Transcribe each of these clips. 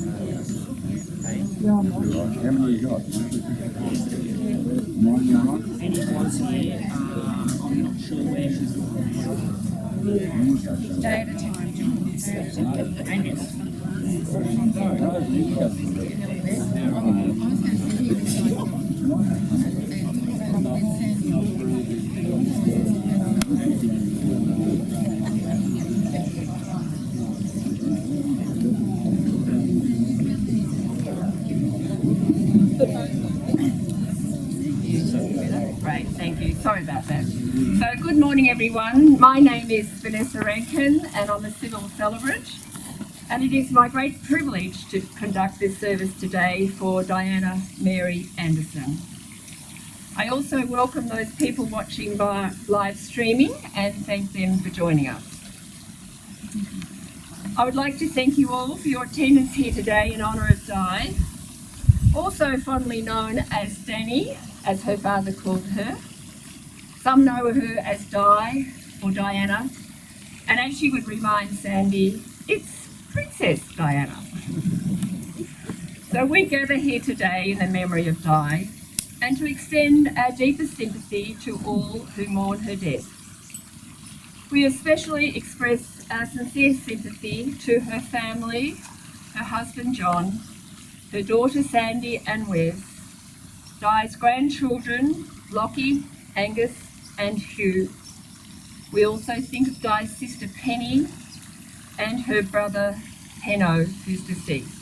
How many you got? Mine, you got? And it was here, I'm not sure where she's day at a time doing this. And it's great, thank you. Sorry about that. So good morning everyone. My name is Vanessa Rankin and I'm a civil celebrant. And it is my great privilege to conduct this service today for Diana Mary Anderson. I also welcome those people watching by live streaming and thank them for joining us. I would like to thank you all for your attendance here today in honour of Di, also fondly known as Danny, as her father called her. Some know her as Di or Diana, and as she would remind Sandy, it's Princess Diana. So we gather here today in the memory of Di and to extend our deepest sympathy to all who mourn her death. We especially express our sincere sympathy to her family, her husband John, her daughter Sandy and Wes, Di's grandchildren Lockie, Angus and Hugh. We also think of Di's sister Penny and her brother Henno, who's deceased.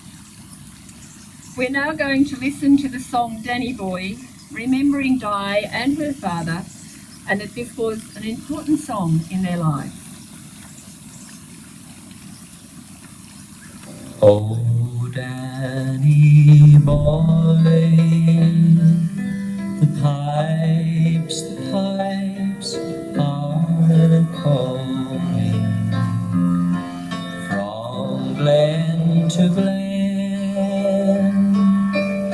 We're now going to listen to the song Danny Boy, remembering Di and her father, and that this was an important song in their lives. Oh, Danny boy, the pipes are calling from glen to glen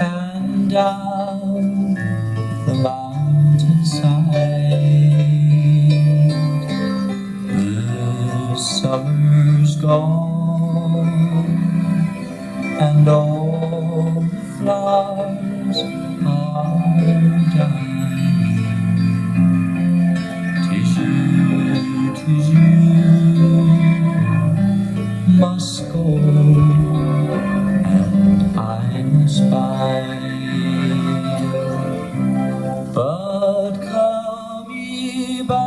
and down the mountainside. The summer's gone and all the flowers are dying. 'Tis you must go and I must bide. But come ye back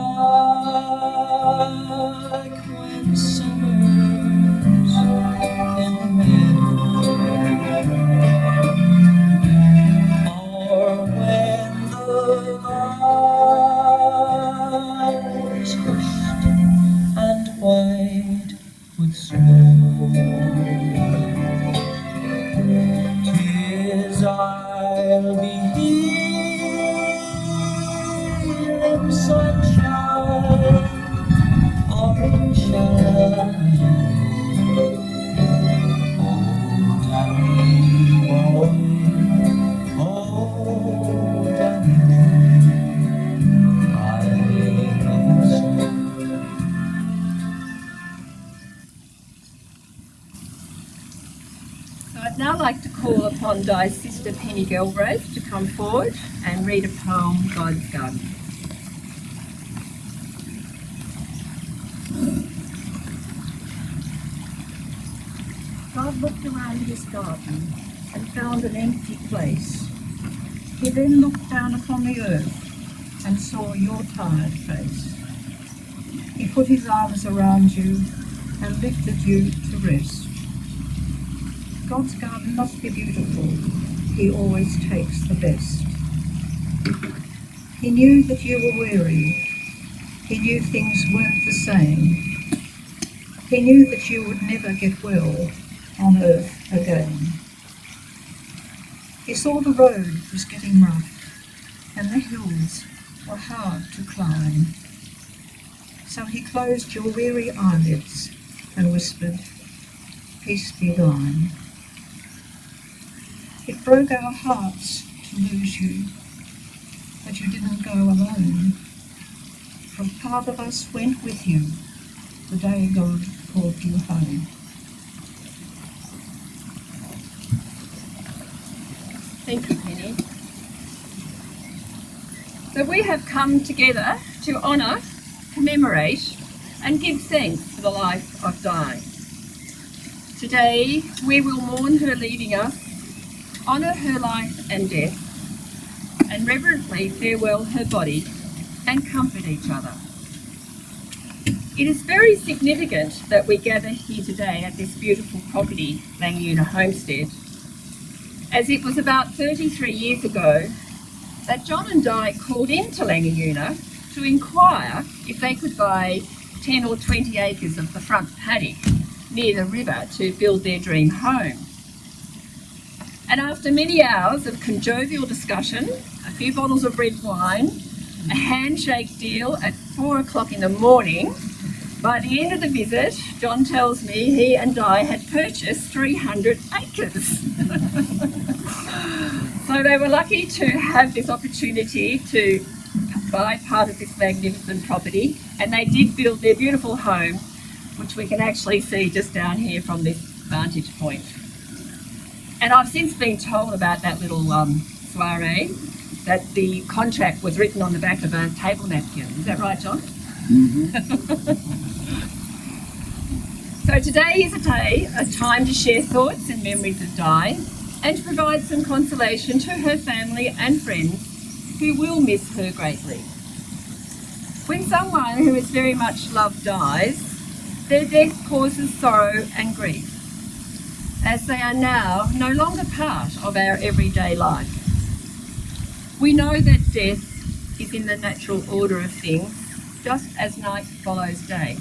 when summer's in the meadow, or when the valley's hushed and white with snow. 'Tis I'll be here in sunshine or in shine. Oh, Danny boy, oh, Danny boy, I love you so. So I'd now like to call upon Di's sister Penny Galbraith to come forward and read a poem, God's Garden. God looked around his garden and found an empty place. He then looked down upon the earth and saw your tired face. He put his arms around you and lifted you to rest. God's garden must be beautiful. He always takes the best. He knew that you were weary. He knew things weren't the same. He knew that you would never get well on earth again. He saw the road was getting rough and the hills were hard to climb. So he closed your weary eyelids and whispered, "Peace be thine." It broke our hearts to lose you, but you didn't go alone. For part of us went with you the day God called you home. Thank you, Penny. So we have come together to honour, commemorate and give thanks for the life of Di. Today we will mourn her leaving us, honour her life and death, and reverently farewell her body and comfort each other. It is very significant that we gather here today at this beautiful property, Langi Homestead, as it was about 33 years ago that John and Di called into Langi to inquire if they could buy 10 or 20 acres of the front paddock near the river to build their dream home. And after many hours of conjovial discussion, a few bottles of red wine, a handshake deal at 4 o'clock in the morning, by the end of the visit, John tells me he and Di had purchased 300 acres. So they were lucky to have this opportunity to buy part of this magnificent property, and they did build their beautiful home, which we can actually see just down here from this vantage point. And I've since been told about that little soiree, that the contract was written on the back of a table napkin. Is that right, John? Mm-hmm. So today is a time to share thoughts and memories of Di and to provide some consolation to her family and friends who will miss her greatly. When someone who is very much loved dies, their death causes sorrow and grief, as they are now no longer part of our everyday life. We know that death is in the natural order of things, just as night follows day.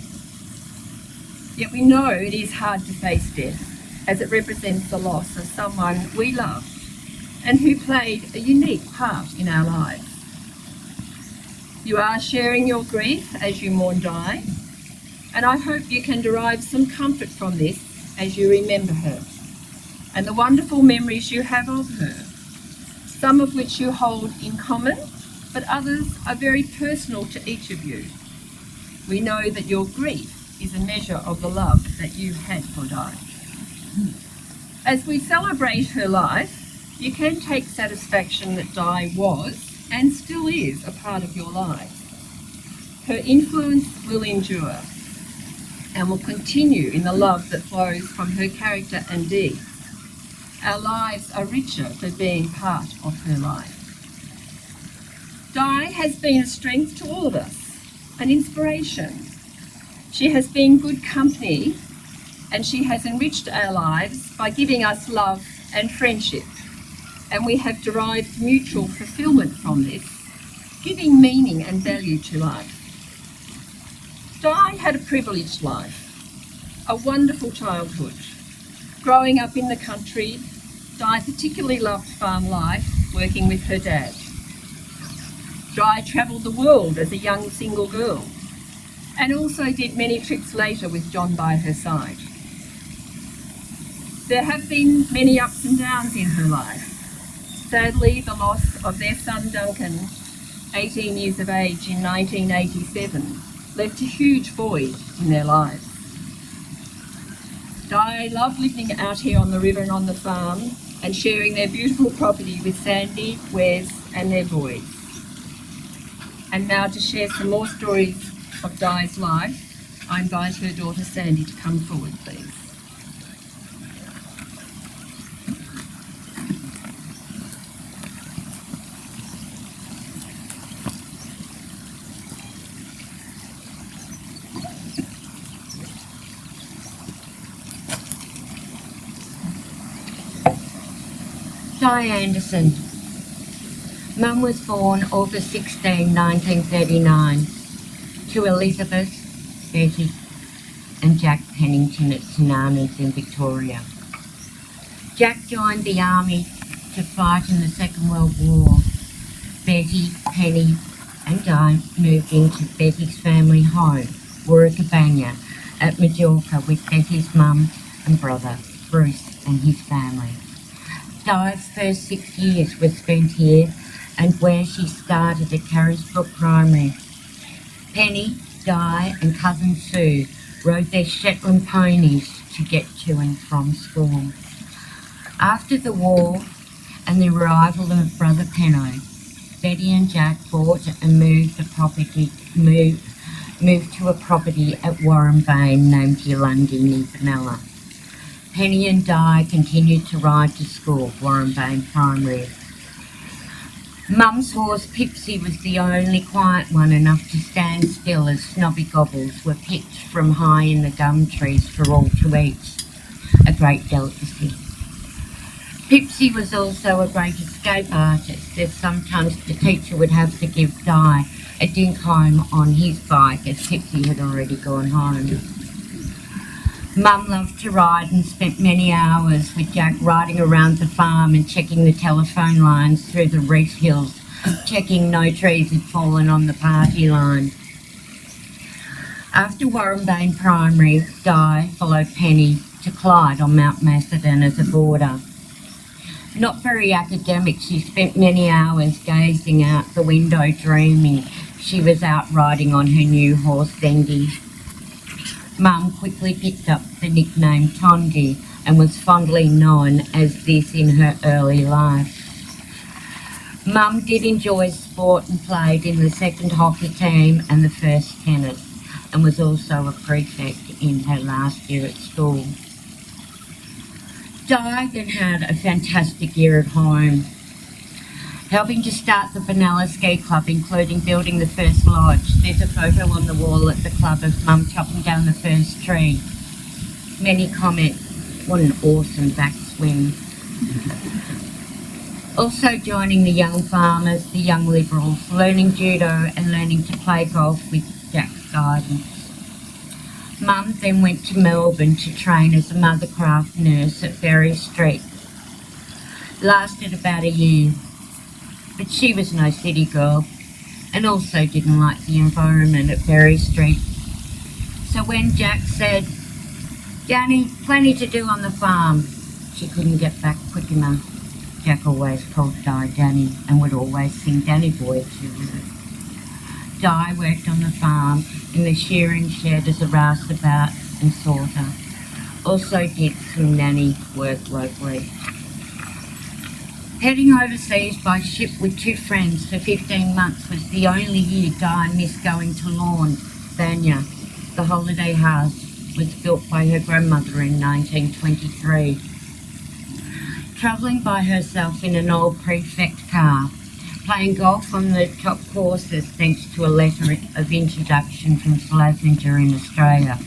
Yet we know it is hard to face death, as it represents the loss of someone we love and who played a unique part in our lives. You are sharing your grief as you mourn Di, and I hope you can derive some comfort from this as you remember her and the wonderful memories you have of her, some of which you hold in common, but others are very personal to each of you. We know that your grief is a measure of the love that you had for Di. As we celebrate her life, you can take satisfaction that Di was and still is a part of your lives. Her influence will endure and will continue in the love that flows from her character and deeds. Our lives are richer for being part of her life. Di has been a strength to all of us, an inspiration. She has been good company, and she has enriched our lives by giving us love and friendship, and we have derived mutual fulfilment from this, giving meaning and value to life. Di had a privileged life, a wonderful childhood. Growing up in the country, Di particularly loved farm life, working with her dad. Di travelled the world as a young single girl, and also did many trips later with John by her side. There have been many ups and downs in her life. Sadly, the loss of their son Duncan, 18 years of age in 1987, left a huge void in their lives. Di loved living out here on the river and on the farm and sharing their beautiful property with Sandy, Wes and their boys. And now to share some more stories of Di's life, I invite her daughter Sandy to come forward, please. Di Anderson. Mum was born August 16, 1939 to Elizabeth, Betty and Jack Pennington at St Arnold's in Victoria. Jack joined the army to fight in the Second World War. Betty, Penny and Di moved into Betty's family home, Warragabanya, at Majorca with Betty's mum and brother, Bruce and his family. Di's first 6 years were spent here and where she started at Carisbrook Primary. Penny, Di and cousin Sue rode their Shetland ponies to get to and from school. After the war, and the arrival of Brother Penno, Betty and Jack bought and moved to a property at Warrenbane named Langi near Benalla. Penny and Di continued to ride to school, Warrenbane Primary. Mum's horse Pipsy was the only quiet one enough to stand still as snobby gobbles were picked from high in the gum trees for all to eat, a great delicacy. Pipsy was also a great escape artist, as sometimes the teacher would have to give Di a dink home on his bike as Pipsy had already gone home. Mum loved to ride and spent many hours with Jack riding around the farm and checking the telephone lines through the reef hills, checking no trees had fallen on the party line. After Warrenbane Primary, Di followed Penny to Clyde on Mount Macedon as a boarder. Not very academic, she spent many hours gazing out the window dreaming she was out riding on her new horse Langi. Mum quickly picked up the nickname Tondi and was fondly known as this in her early life. Mum did enjoy sport and played in the second hockey team and the first tennis, and was also a prefect in her last year at school. Di then had a fantastic year at home, helping to start the Benalla Ski Club, including building the first lodge. There's a photo on the wall at the club of Mum chopping down the first tree. Many comment, what an awesome backswing. Also joining the young farmers, the young liberals, learning judo and learning to play golf with Jack's guidance. Mum then went to Melbourne to train as a mothercraft nurse at Berry Street. Lasted about a year, but she was no city girl and also didn't like the environment at Berry Street. So when Jack said, "Danny, plenty to do on the farm," she couldn't get back quick enough. Jack always called Di Danny and would always sing Danny Boy to her. Di worked on the farm in the shearing shed as a rouseabout and sorter. Also did some nanny work locally. Heading overseas by ship with two friends for 15 months was the only year Di missed going to Lawn, Banya. The holiday house was built by her grandmother in 1923. Travelling by herself in an old prefect car, playing golf on the top courses thanks to a letter of introduction from Slazenger in Australia,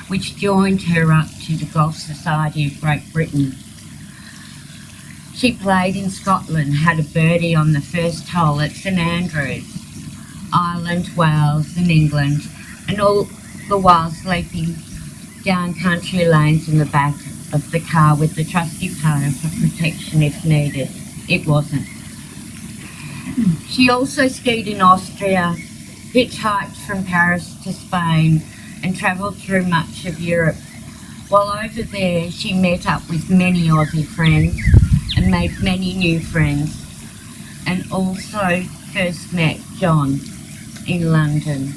which joined her up to the Golf Society of Great Britain. She played in Scotland, had a birdie on the first hole at St Andrews, Ireland, Wales and England, and all the while sleeping down country lanes in the back of the car with the trusty paddle for protection if needed. It wasn't. She also skied in Austria, hitchhiked from Paris to Spain and travelled through much of Europe. While over there, she met up with many Aussie friends and made many new friends, and also first met John in London.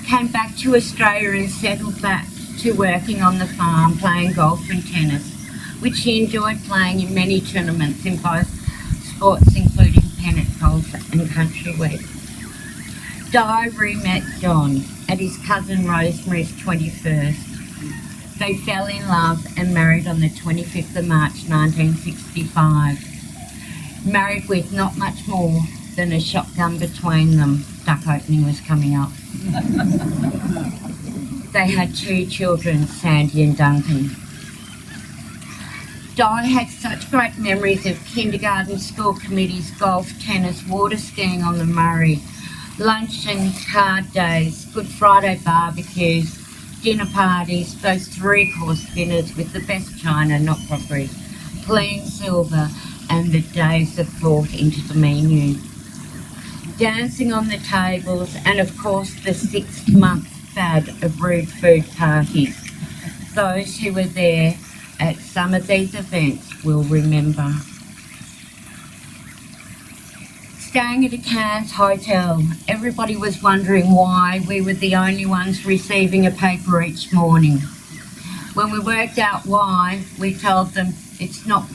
Came back to Australia and settled back to working on the farm, playing golf and tennis, which she enjoyed playing in many tournaments in both sports, including pennant golf and country week. Di re-met John at his cousin Rosemary's 21st. They fell in love and married on the 25th of March 1965. Married with not much more than a shotgun between them. Duck opening was coming up. They had two children, Sandy and Duncan. Di had such great memories of kindergarten, school committees, golf, tennis, water skiing on the Murray, lunch and card days, Good Friday barbecues, dinner parties, those three-course dinners with the best china, not crockery, clean silver, and the days of thought into the menu. Dancing on the tables, and of course the 6-month fad of rude food parties. Those who were there at some of these events will remember. Staying at a Cairns hotel, everybody was wondering why we were the only ones receiving a paper each morning. When we worked out why, we told them it's not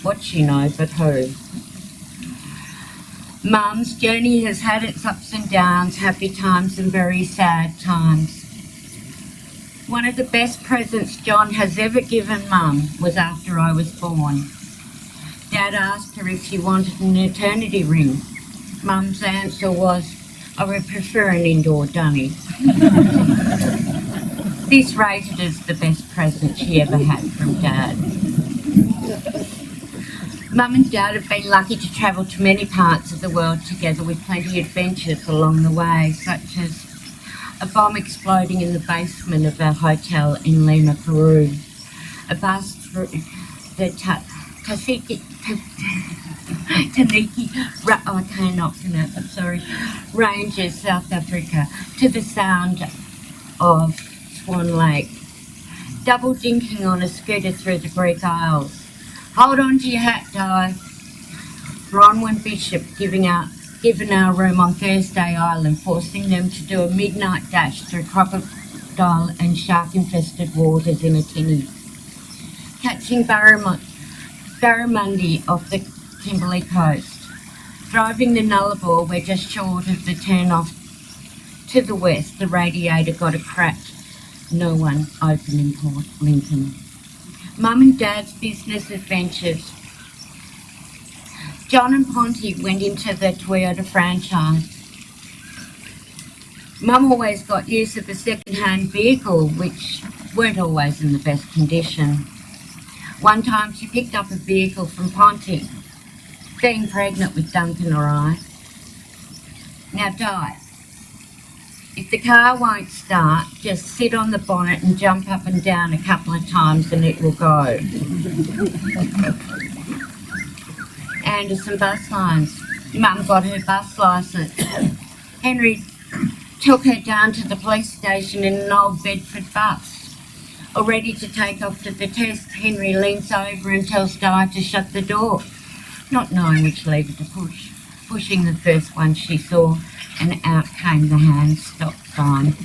what she know but who. Mum's journey has had its ups and downs, happy times and very sad times. One of the best presents John has ever given Mum was after I was born. Dad asked her if she wanted an eternity ring. Mum's answer was, I would prefer an indoor dunny. This rated as the best present she ever had from Dad. Mum and Dad have been lucky to travel to many parts of the world together with plenty of adventures along the way, such as a bomb exploding in the basement of our hotel in Lima, Peru, a bus through the Ranges, South Africa, to the sound of Swan Lake, double dinking on a scooter through the Greek Isles. Hold on to your hat, Di. Bronwyn Bishop given our room on Thursday Island, forcing them to do a midnight dash through crocodile and shark-infested waters in a tinny. Catching barramundi off the Kimberley coast. Driving the Nullarbor, we're just short of the turn-off to the west. The radiator got a crack. No one open in Port Lincoln. Mum and Dad's business adventures. John and Ponty went into the Toyota franchise. Mum always got use of a second-hand vehicle, which weren't always in the best condition. One time she picked up a vehicle from Ponty, being pregnant with Duncan or I. Now, Di, if the car won't start, just sit on the bonnet and jump up and down a couple of times and it will go. Anderson Bus Lines. Mum got her bus licence. Henry took her down to the police station in an old Bedford bus. All ready to take off to the test, Henry leans over and tells Di to shut the door, not knowing which lever to push. Pushing the first one she saw, and out came the hand stop sign.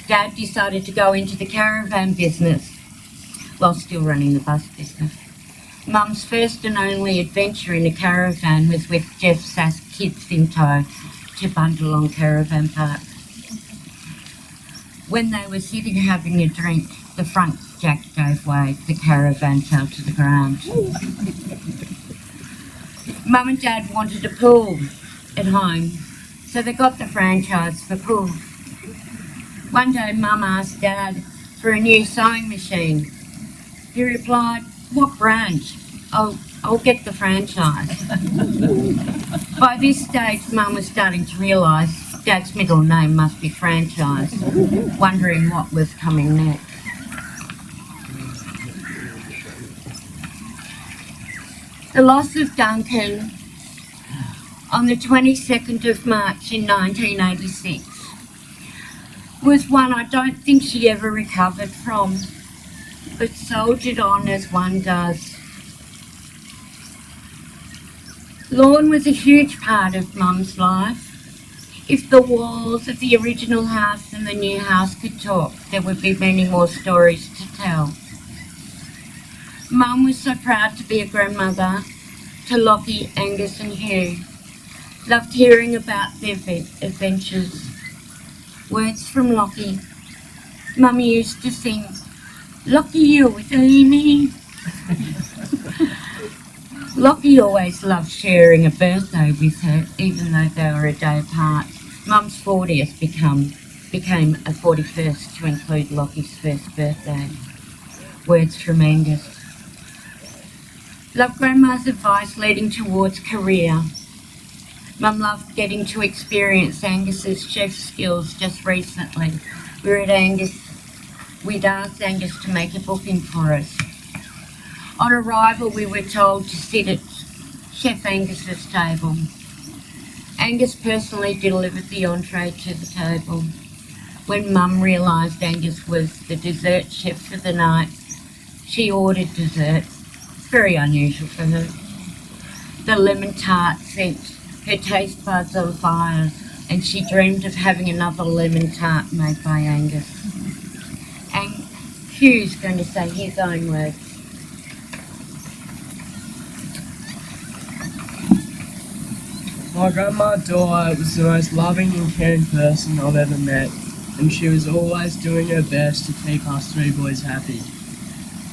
Dad decided to go into the caravan business while still running the bus business. Mum's first and only adventure in a caravan was with Jeff Sass kids in tow to Bundalong Caravan Park. When they were sitting having a drink, the front jack gave way, the caravan fell to the ground. Mum and Dad wanted a pool at home, so they got the franchise for pool. One day Mum asked Dad for a new sewing machine. He replied, "What brand? I'll get the franchise." By this stage, Mum was starting to realise Dad's middle name must be franchise, wondering what was coming next. The loss of Duncan on the 22nd of March in 1986 was one I don't think she ever recovered from, but soldiered on as one does. Lawn was a huge part of Mum's life. If the walls of the original house and the new house could talk, there would be many more stories to tell. Mum was so proud to be a grandmother to Lockie, Angus and Hugh. Loved hearing about their adventures. Words from Lockie. Mum used to sing, "Lockie, you with Amy." Lockie always loved sharing a birthday with her, even though they were a day apart. Mum's 40th became a 41st to include Lockie's first birthday. Words from Angus. Loved Grandma's advice leading towards career. Mum loved getting to experience Angus's chef skills just recently. We'd asked Angus to make a booking for us. On arrival, we were told to sit at Chef Angus's table. Angus personally delivered the entree to the table. When Mum realised Angus was the dessert chef for the night, she ordered dessert. Very unusual for her. The lemon tart set her taste buds on fire, and she dreamed of having another lemon tart made by Angus. And Hugh's going to say his own words. My grandma Dora was the most loving and caring person I've ever met, and she was always doing her best to keep us three boys happy.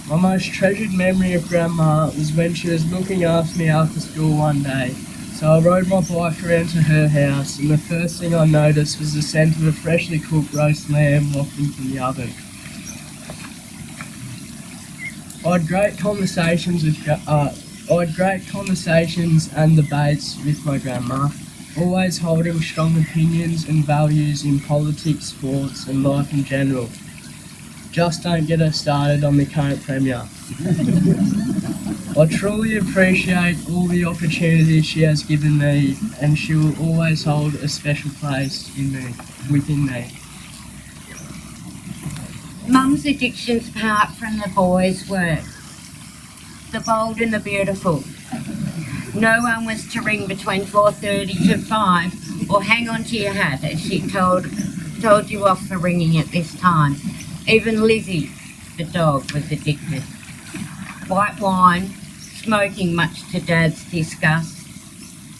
My most treasured memory of Grandma was when she was looking after me after school one day. So I rode my bike around to her house, and the first thing I noticed was the scent of a freshly cooked roast lamb wafting from the oven. I had great conversations and debates with my grandma, always holding strong opinions and values in politics, sports and life in general. Just don't get her started on the current Premier. I truly appreciate all the opportunities she has given me, and she will always hold a special place within me. Mum's addictions apart from the boys were the bold and the beautiful. No one was to ring between 4:30 to 5 or hang on to your hat as she told you off for ringing at this time. Even Lizzie, the dog, was addicted. White wine, smoking much to Dad's disgust,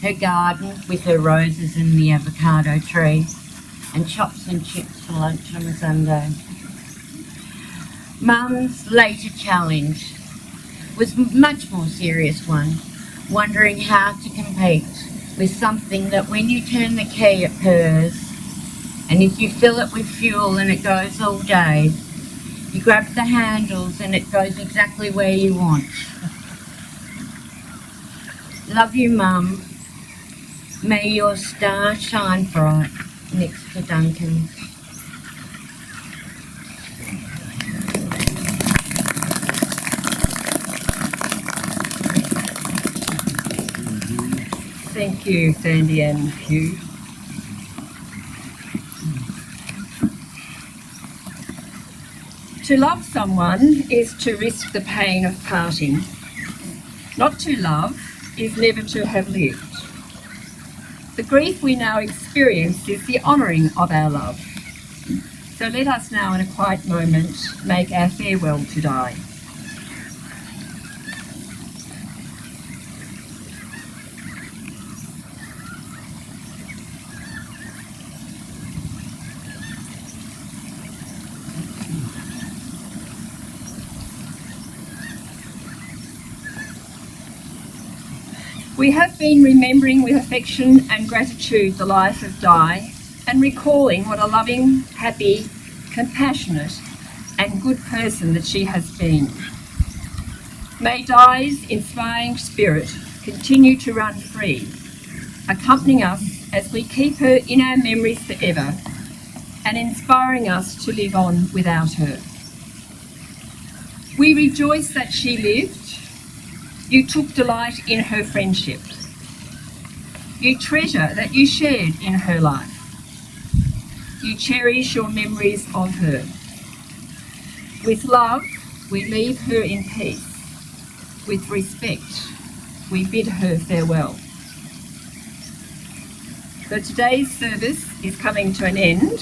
her garden with her roses and the avocado tree, and chops and chips for lunch on a Sunday. Mum's later challenge was a much more serious one, wondering how to compete with something that when you turn the key it purrs, and if you fill it with fuel and it goes all day, you grab the handles and it goes exactly where you want. Love you, Mum. May your star shine bright next to Duncan's. Thank you, Sandy and Hugh. To love someone is to risk the pain of parting. Not to love is never to have lived. The grief we now experience is the honouring of our love. So let us now in a quiet moment make our farewell to Di. We have been remembering with affection and gratitude the life of Di and recalling what a loving, happy, compassionate and good person that she has been. May Di's inspiring spirit continue to run free, accompanying us as we keep her in our memories forever and inspiring us to live on without her. We rejoice that she lived. You took delight in her friendship. You treasure that you shared in her life. You cherish your memories of her. With love, we leave her in peace. With respect, we bid her farewell. So today's service is coming to an end.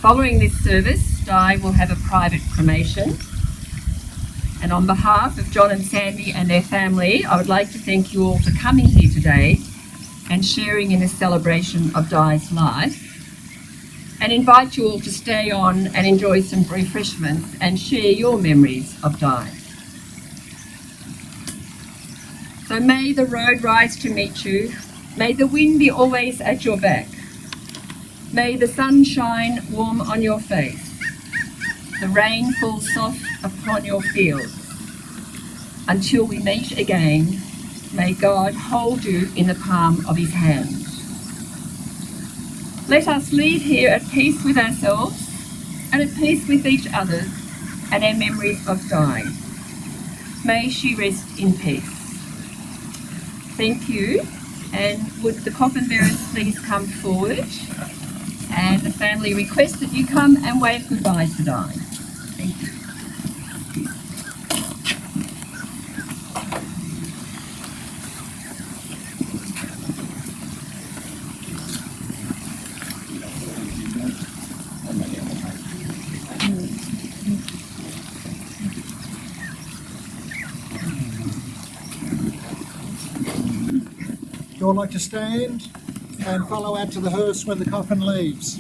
Following this service, Di will have a private cremation. And on behalf of John and Sandy and their family, I would like to thank you all for coming here today and sharing in this celebration of Di's life, and invite you all to stay on and enjoy some refreshments and share your memories of Di. So may the road rise to meet you, may the wind be always at your back, may the sun shine warm on your face, the rain fall soft upon your fields. Until we meet again, may God hold you in the palm of his hand. Let us leave here at peace with ourselves and at peace with each other and our memories of Di. May she rest in peace. Thank you, and would the coffin bearers please come forward, and the family request that you come and wave goodbye to Di. Thank you. You all like to stand? and follow out to the hearse when the coffin leaves.